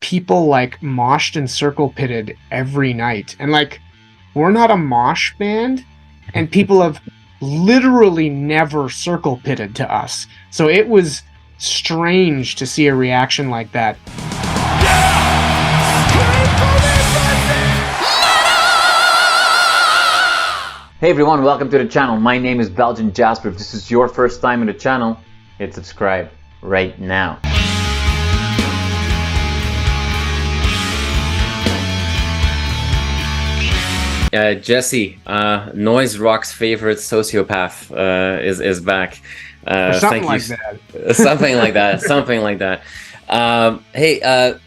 people like moshed and circle pitted every night. And like, we're not a mosh band, and people have literally never circle pitted to us. So it was strange to see a reaction like that. Hey everyone, welcome to the channel. My name is Belgian Jasper. If this is your first time in the channel, hit subscribe right now. Jesse, Noise Rock's favorite sociopath is back. Something like that. Something like that. Something like that. Hey,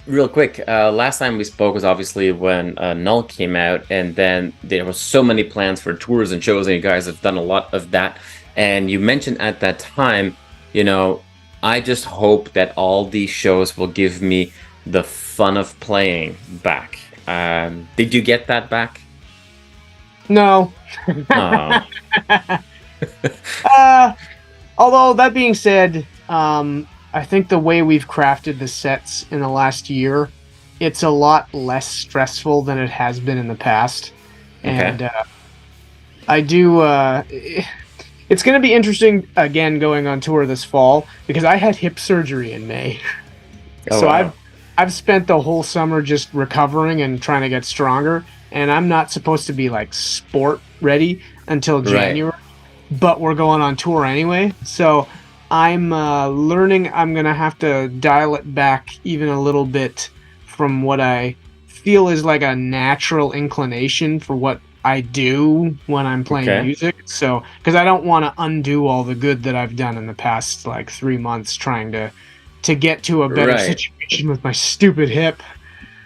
real quick, last time we spoke was obviously when NULL came out, and then there were so many plans for tours and shows, and you guys have done a lot of that. And you mentioned at that time, you know, I just hope that all these shows will give me the fun of playing back. Did you get that back? No. Oh. Although that being said, I think the way we've crafted the sets in the last year, it's a lot less stressful than it has been in the past. Okay. And I do. It's going to be interesting again going on tour this fall because I had hip surgery in May. Oh, so wow. I've spent the whole summer just recovering and trying to get stronger, and I'm not supposed to be like sport ready until January, but we're going on tour anyway. So I'm learning I'm going to have to dial it back even a little bit from what I feel is like a natural inclination for what I do when I'm playing music. So, because I don't want to undo all the good that I've done in the past like 3 months trying to get to a better situation with my stupid hip.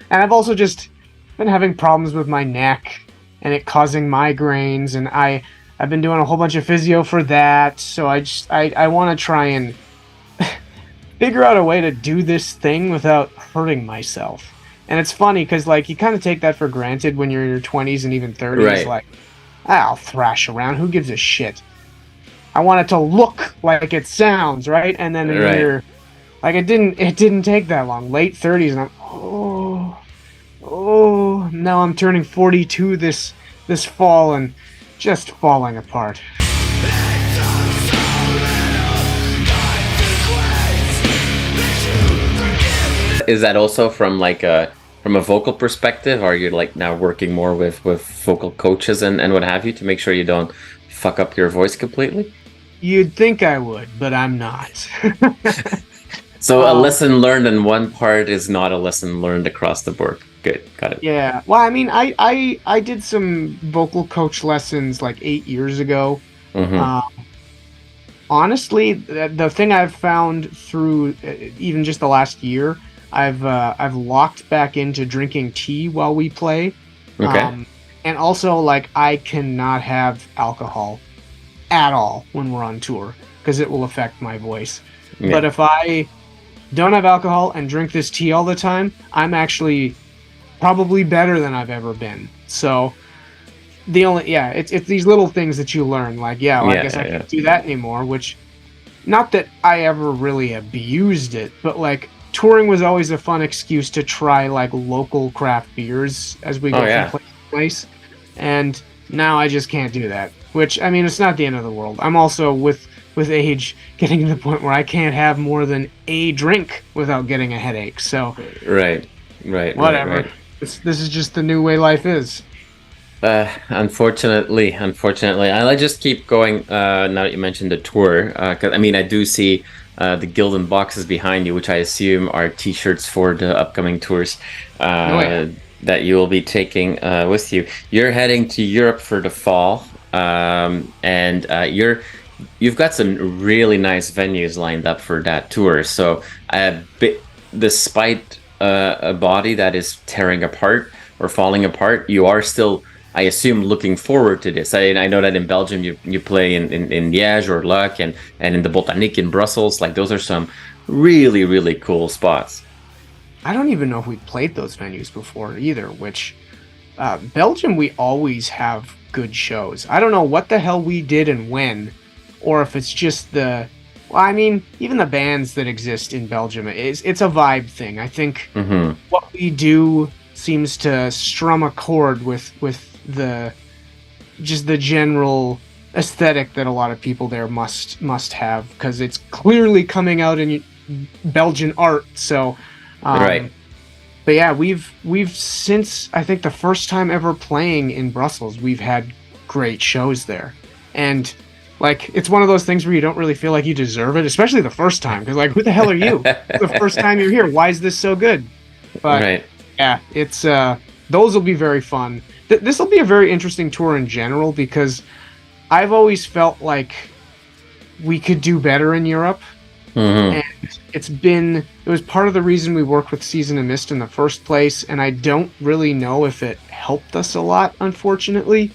And I've also just been having problems with my neck and it causing migraines, and I've been doing a whole bunch of physio for that. So I want to try and figure out a way to do this thing without hurting myself. And it's funny because like you kind of take that for granted when you're in your 20s and even 30s. Right. Like, I'll thrash around. Who gives a shit? I want it to look like it sounds, right? And then you're like, it didn't take that long. Late 30s, and I'm now I'm turning 42 this fall and just falling apart. Is that also from like a vocal perspective? Or are you like now working more with vocal coaches and what have you to make sure you don't fuck up your voice completely? You'd think I would, but I'm not. So a lesson learned in one part is not a lesson learned across the board. Good, got it. Yeah, well, I mean, I did some vocal coach lessons like 8 years ago. Mm-hmm. Honestly, the thing I've found through even just the last year, I've locked back into drinking tea while we play. Okay. And also, like, I cannot have alcohol at all when we're on tour because it will affect my voice. Yeah. But if I don't have alcohol and drink this tea all the time, I'm actually probably better than I've ever been. So it's these little things that you learn, like, I guess I can't do that anymore, which, not that I ever really abused it, but like touring was always a fun excuse to try like local craft beers as we go from place to place. And now I just can't do that, which, I mean, it's not the end of the world. I'm also with age getting to the point where I can't have more than a drink without getting a headache. So Right. Whatever. Right. This is just the new way life is. Unfortunately, I just keep going. Now that you mentioned the tour, because I mean, I do see the Gildan boxes behind you, which I assume are T-shirts for the upcoming tours that you will be taking with you. You're heading to Europe for the fall, and you've got some really nice venues lined up for that tour. So, despite a body that is tearing apart or falling apart, you are still, I assume, looking forward to this. I know that in Belgium you play in Liège or Luck and in the Botanique in Brussels. Like, those are some really cool spots. I don't even know if we played those venues before either, which Belgium, we always have good shows. I don't know what the hell we did and when, or if it's just Well, I mean, even the bands that exist in Belgium, it's a vibe thing. I think what we do seems to strum a chord with the just the general aesthetic that a lot of people there must have, because it's clearly coming out in Belgian art. So, Right. But yeah, we've since I think the first time ever playing in Brussels, we've had great shows there, and like it's one of those things where you don't really feel like you deserve it, especially the first time, because like who the hell are you? The first time you're here, why is this so good? But Right. yeah, it's those will be very fun. This will be a very interesting tour in general, because I've always felt like we could do better in Europe. And it was part of the reason we worked with Season of Mist in the first place, and I don't really know if it helped us a lot, unfortunately.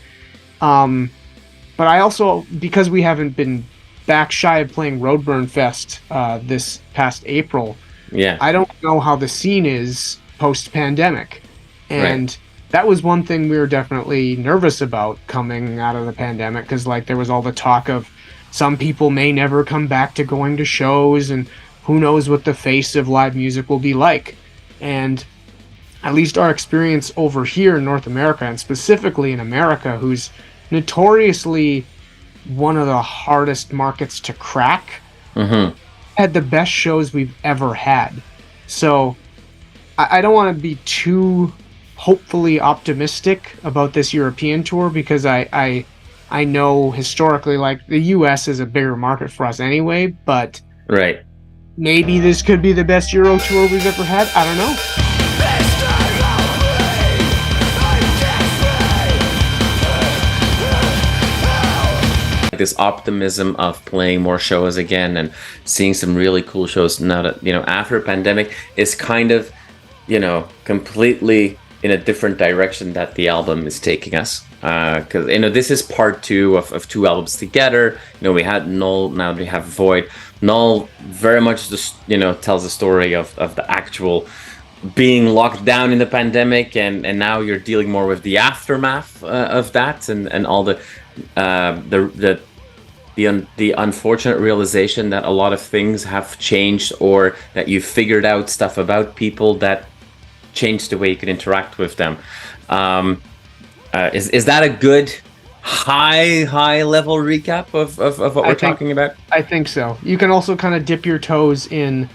But I also, because we haven't been back shy of playing Roadburn Fest this past April, I don't know how the scene is post-pandemic. And that was one thing we were definitely nervous about coming out of the pandemic, because like there was all the talk of some people may never come back to going to shows, and who knows what the face of live music will be like. And at least our experience over here in North America, and specifically in America, who's notoriously one of the hardest markets to crack, had the best shows we've ever had. So I don't want to be too hopefully optimistic about this European tour, because I know historically, like, the US is a bigger market for us anyway, but maybe this could be the best Euro tour we've ever had. I don't know. This optimism of playing more shows again and seeing some really cool shows now that, after a pandemic is kind of, completely in a different direction that the album is taking us. Because this is part two of two albums together. We had Null, now we have Void. Null very much just tells the story of the actual being locked down in the pandemic, and now you're dealing more with the aftermath of that, and all the unfortunate realization that a lot of things have changed, or that you figured out stuff about people that changed the way you could interact with them. Is that a good high level recap of what we're talking about? I think so. You can also kind of dip your toes in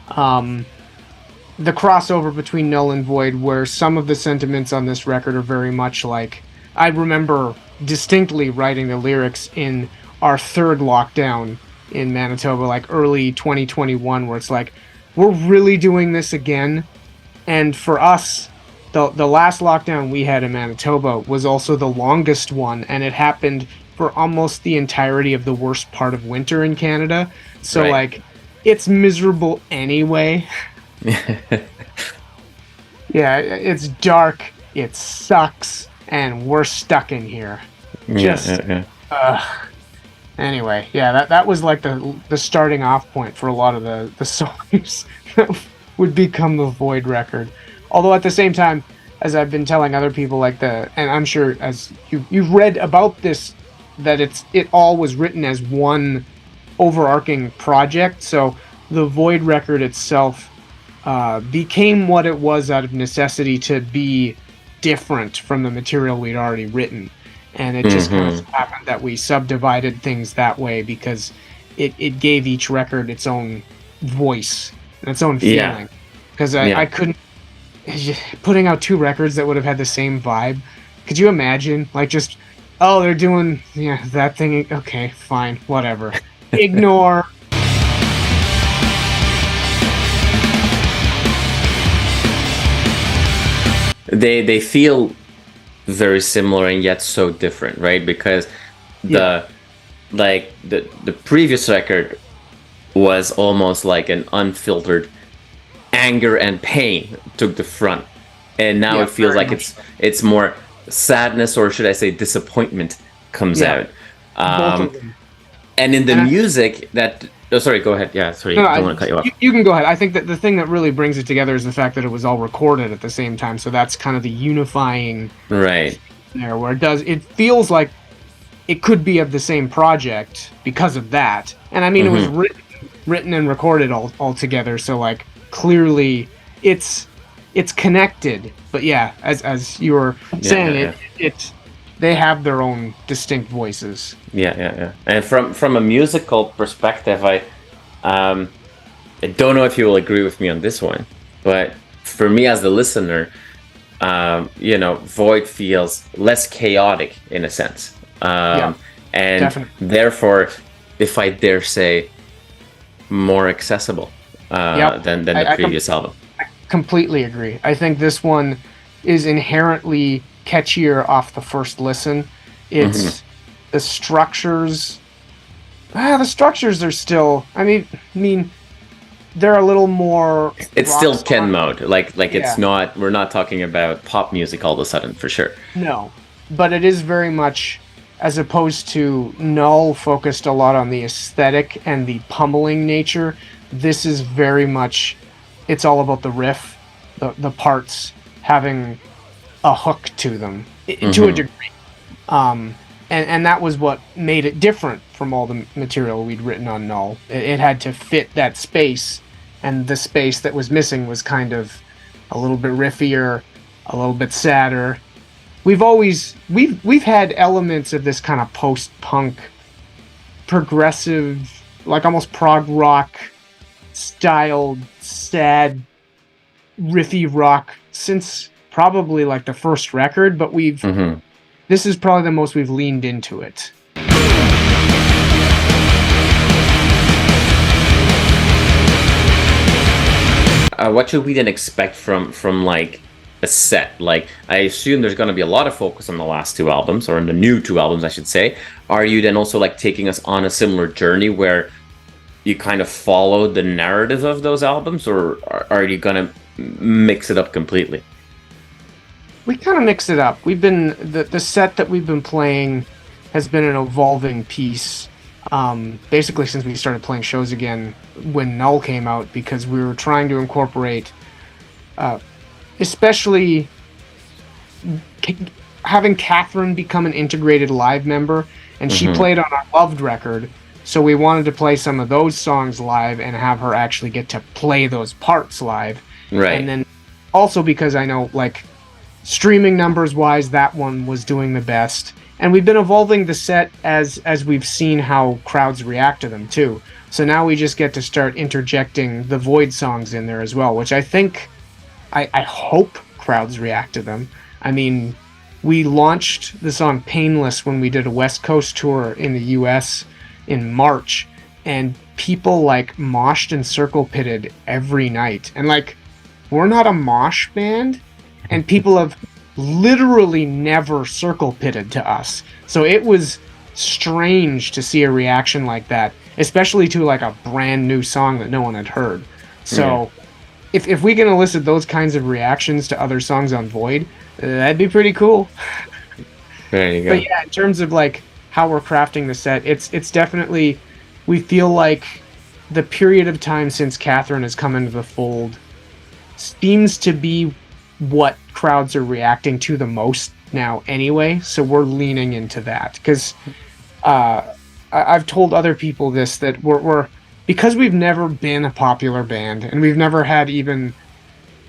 the crossover between Null and Void, where some of the sentiments on this record are very much like, I remember distinctly writing the lyrics in our third lockdown in Manitoba, like early 2021, where it's like, we're really doing this again. And for us, the last lockdown we had in Manitoba was also the longest one, and it happened for almost the entirety of the worst part of winter in Canada. So like, it's miserable anyway. Yeah, it's dark, it sucks, and we're stuck in here. Anyway, yeah, that was like the starting off point for a lot of the songs that would become the Void record. Although at the same time, as I've been telling other people, like and I'm sure as you've read about this, that it all was written as one overarching project. So the Void record itself became what it was out of necessity to be different from the material we'd already written. And it just kind of happened that we subdivided things that way, because it gave each record its own voice and its own feeling. Because I couldn't... Putting out two records that would have had the same vibe. Could you imagine? Like, just, oh, they're doing that thing. Okay, fine, whatever. Ignore. They feel very similar and yet so different, right? Because the previous record was almost like an unfiltered anger and pain took the front, and now it feels like it's more sadness, or should I say disappointment, comes out. And in the music that... Oh, sorry, go ahead. Yeah, sorry, I don't want to cut you off. You can go ahead. I think that the thing that really brings it together is the fact that it was all recorded at the same time, so that's kind of the unifying there, where it feels like it could be of the same project because of that. And I mean, it was written written and recorded all together. So like clearly it's connected. But yeah, as you were saying, it they have their own distinct voices. Yeah. And from a musical perspective, I don't know if you will agree with me on this one, but for me as the listener, Void feels less chaotic in a sense. And definitely. Therefore, if I dare say, more accessible than the previous album. I completely agree. I think this one is inherently catchier off the first listen. It's the structures. The structures are still. I mean, they're a little more. It's still Ken mode. Like it's not. We're not talking about pop music all of a sudden, for sure. No, but it is very much, as opposed to Null focused a lot on the aesthetic and the pummeling nature. This is very much. It's all about the riff, the parts having a hook to them to a degree. And that was what made it different from all the material we'd written on Null. It had to fit that space, and the space that was missing was kind of a little bit riffier, a little bit sadder. We've had elements of this kind of post-punk, progressive, like almost prog rock styled, sad, riffy rock since probably like the first record, but this is probably the most we've leaned into it. What should we then expect from like a set? Like, I assume there's going to be a lot of focus on the last two albums, or on the new two albums, I should say. Are you then also like taking us on a similar journey where you kind of follow the narrative of those albums, or are you going to mix it up completely? We kind of mix it up. We've been the set that we've been playing has been an evolving piece, basically since we started playing shows again when Null came out, because we were trying to incorporate, especially having Catherine become an integrated live member, and she played on our Loved record, so we wanted to play some of those songs live and have her actually get to play those parts live. Right. And then also because I know, like, streaming numbers wise, that one was doing the best, and we've been evolving the set as we've seen how crowds react to them too. So now we just get to start interjecting the Void songs in there as well, which I think I hope crowds react to them. I mean, we launched the song Painless when we did a West Coast tour in the US in March, and people like moshed and circle pitted every night, and like, we're not a mosh band, and people have literally never circle pitted to us. So it was strange to see a reaction like that, especially to like a brand new song that no one had heard. So if we can elicit those kinds of reactions to other songs on Void, that'd be pretty cool. There you go. But yeah, in terms of like how we're crafting the set, it's definitely, we feel like the period of time since Catherine has come into the fold seems to be what crowds are reacting to the most now anyway, so we're leaning into that, because I've told other people this, that we're because we've never been a popular band, and we've never had even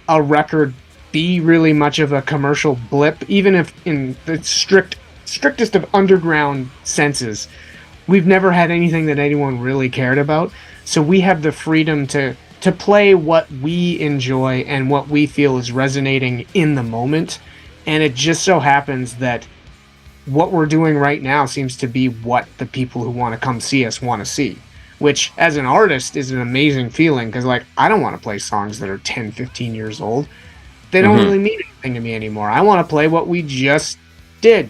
a record be really much of a commercial blip, even if in the strictest of underground senses, we've never had anything that anyone really cared about. So we have the freedom to play what we enjoy and what we feel is resonating in the moment. And it just so happens that what we're doing right now seems to be what the people who want to come see us want to see, which as an artist is an amazing feeling, because like, I don't want to play songs that are 10, 15 years old. They don't really mean anything to me anymore. I want to play what we just did.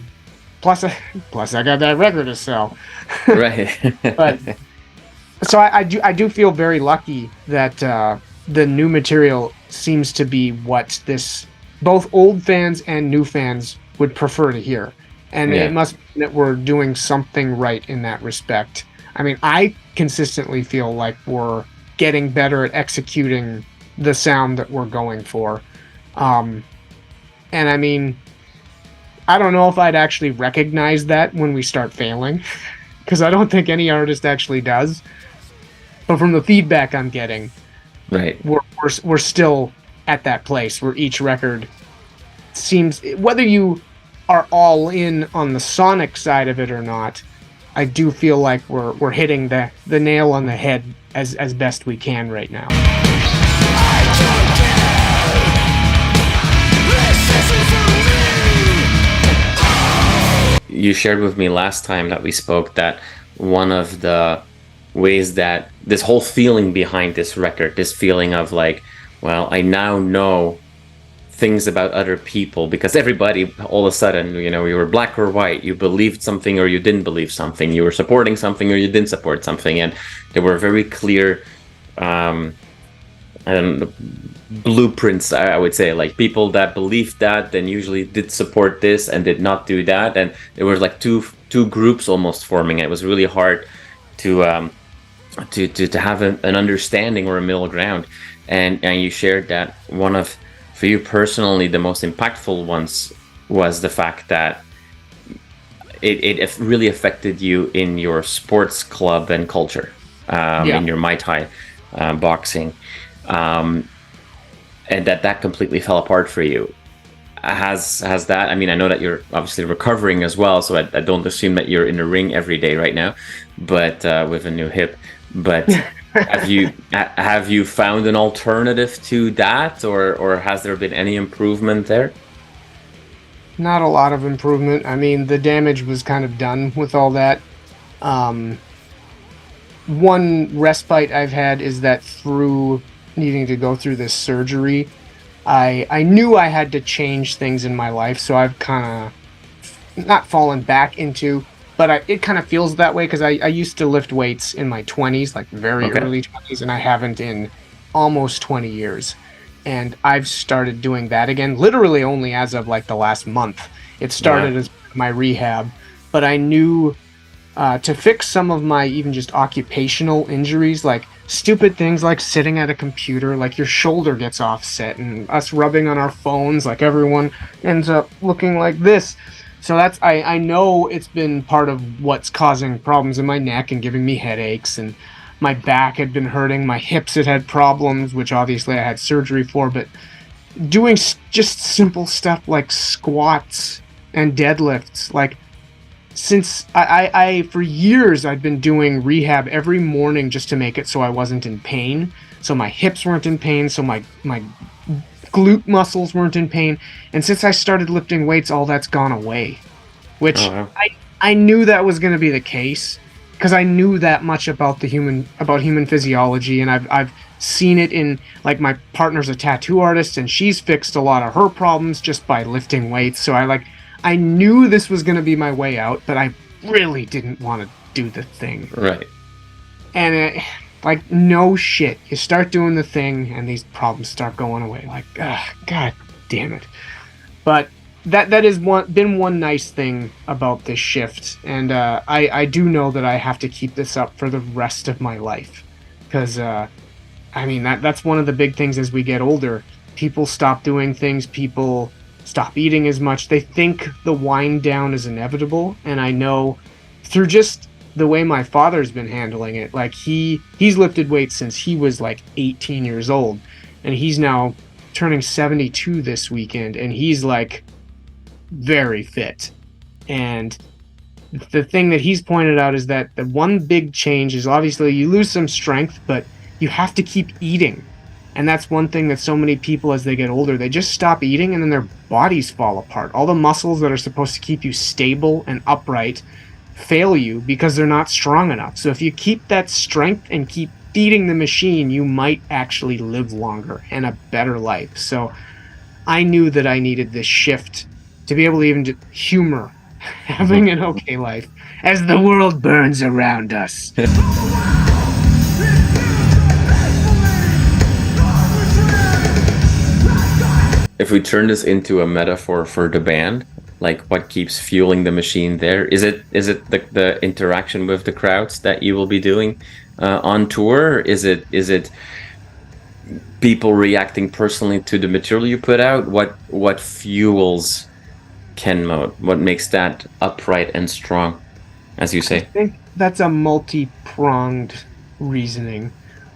Plus I got that record to sell. Right. But so I do feel very lucky that the new material seems to be what this, both old fans and new fans would prefer to hear. And it must mean that we're doing something right in that respect. I mean, I consistently feel like we're getting better at executing the sound that we're going for. And I mean, I don't know if I'd actually recognize that when we start failing, because I don't think any artist actually does. But from the feedback I'm getting, Right. we're still at that place where each record seems, whether you are all in on the sonic side of it or not, I do feel like we're hitting the nail on the head as best we can right now. You shared with me last time that we spoke that one of the ways that this whole feeling behind this record, this feeling of like, well, I now know things about other people, because everybody all of a sudden, you know, you were black or white, you believed something or you didn't believe something, you were supporting something or you didn't support something, and there were very clear blueprints, I would say, like people that believed that then usually did support this and did not do that, and there were like two groups almost forming. It was really hard to have an understanding or a middle ground, and you shared that one of, for you personally, the most impactful ones was the fact that it really affected you in your sports club and culture, in your Muay Thai boxing, and that completely fell apart for you. Has that, I mean, I know that you're obviously recovering as well, so I don't assume that you're in the ring every day right now, but with a new hip. But have you found an alternative to that, or has there been any improvement there? Not a lot of improvement. I mean, the damage was kind of done with all that. One respite I've had is that through needing to go through this surgery, I knew I had to change things in my life, so I've kind of not fallen back into, but it kind of feels that way because I used to lift weights in my 20s, like very early 20s, and I haven't in almost 20 years. And I've started doing that again, literally only as of like the last month. It started as my rehab, but I knew to fix some of my even just occupational injuries, like stupid things like sitting at a computer, like your shoulder gets offset, and us rubbing on our phones, like everyone ends up looking like this. So that's, I know it's been part of what's causing problems in my neck and giving me headaches, and my back had been hurting, my hips had problems, which obviously I had surgery for, but doing just simple stuff like squats and deadlifts, like since I for years I'd been doing rehab every morning just to make it so I wasn't in pain, so my hips weren't in pain, so my glute muscles weren't in pain, and since I started lifting weights, all that's gone away, which I knew that was going to be the case because I knew that much about human physiology, and I've seen it in, like, my partner's a tattoo artist and she's fixed a lot of her problems just by lifting weights, so I knew this was going to be my way out, but I really didn't want to do the thing. Right. And like, no shit, you start doing the thing and these problems start going away. Like, god damn it. But that has been one nice thing about this shift, and I do know that I have to keep this up for the rest of my life, because I mean, that's one of the big things as we get older. People stop doing things, people stop eating as much. They think the wind down is inevitable, and I know through just the way my father's been handling it, like he's lifted weights since he was like 18 years old, and he's now turning 72 this weekend, and he's like very fit. And the thing that he's pointed out is that the one big change is obviously you lose some strength, but you have to keep eating. And that's one thing that so many people, as they get older, they just stop eating and then their bodies fall apart. All the muscles that are supposed to keep you stable and upright fail you because they're not strong enough. So if you keep that strength and keep feeding the machine, you might actually live longer and a better life. So I knew that I needed this shift to be able to even humor having an okay life as the world burns around us. If we turn this into a metaphor for the band, like what keeps fueling the machine there, is it the interaction with the crowds that you will be doing on tour? Is it people reacting personally to the material you put out? What fuels Ken Mode? What makes that upright and strong, as you say? I think that's a multi-pronged reasoning.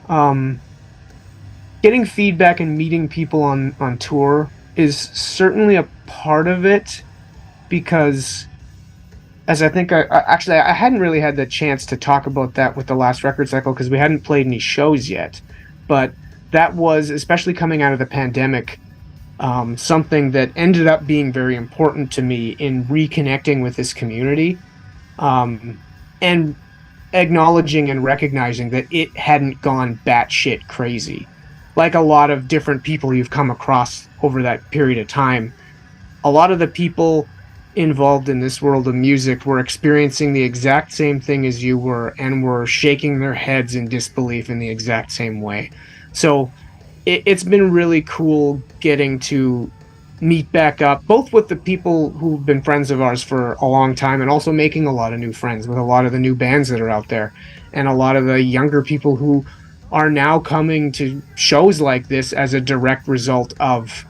Getting feedback and meeting people on tour is certainly a part of it, because as I think I hadn't really had the chance to talk about that with the last record cycle because we hadn't played any shows yet. But that was, especially coming out of the pandemic, something that ended up being very important to me in reconnecting with this community, and acknowledging and recognizing that it hadn't gone batshit crazy. Like a lot of different people you've come across over that period of time, a lot of the people involved in this world of music were experiencing the exact same thing as you were and were shaking their heads in disbelief in the exact same way. So it's been really cool getting to meet back up, both with the people who've been friends of ours for a long time and also making a lot of new friends with a lot of the new bands that are out there, and a lot of the younger people who are now coming to shows like this as a direct result of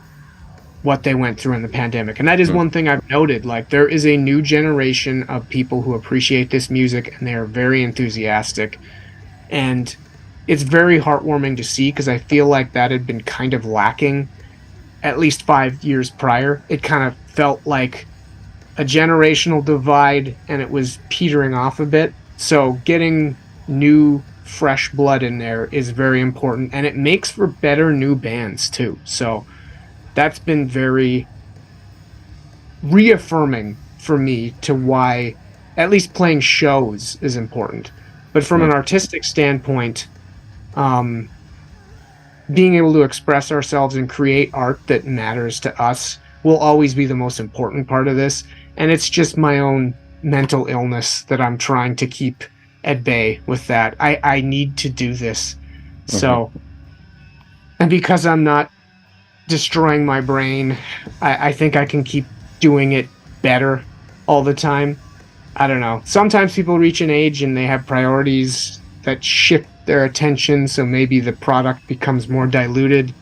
what they went through in the pandemic. And that is one thing I've noted. Like, there is a new generation of people who appreciate this music, and they are very enthusiastic. And it's very heartwarming to see, because I feel like that had been kind of lacking at least 5 years prior. It kind of felt like a generational divide, and it was petering off a bit. So getting new, fresh blood in there is very important, and it makes for better new bands too. So that's been very reaffirming for me to why at least playing shows is important. But from an artistic standpoint, being able to express ourselves and create art that matters to us will always be the most important part of this. And it's just my own mental illness that I'm trying to keep at bay with that. I need to do this. So, and because I'm not destroying my brain, I think I can keep doing it better all the time. I don't know. Sometimes people reach an age and they have priorities that shift their attention, so maybe the product becomes more diluted.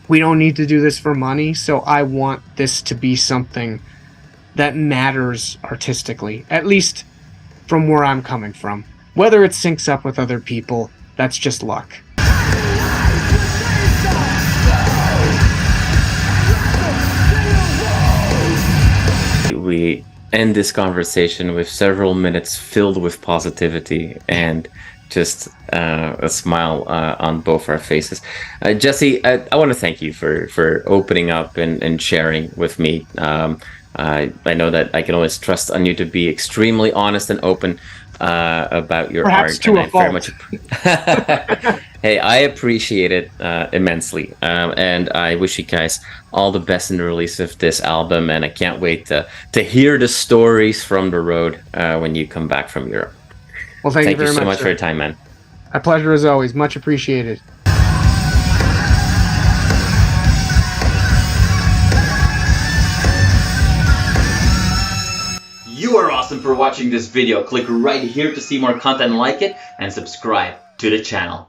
We don't need to do this for money, so I want this to be something that matters artistically, at least from where I'm coming from. Whether it syncs up with other people, that's just luck. We end this conversation with several minutes filled with positivity and just a smile on both our faces. Jesse, I want to thank you for opening up and sharing with me. I know that I can always trust on you to be extremely honest and open about your Perhaps art. To a fault. Hey, I appreciate it immensely, and I wish you guys all the best in the release of this album, and I can't wait to hear the stories from the road when you come back from Europe. Well, thank you very so much, much for your time, man. A pleasure as always. Much appreciated. You are awesome for watching this video. Click right here to see more content like it and subscribe to the channel.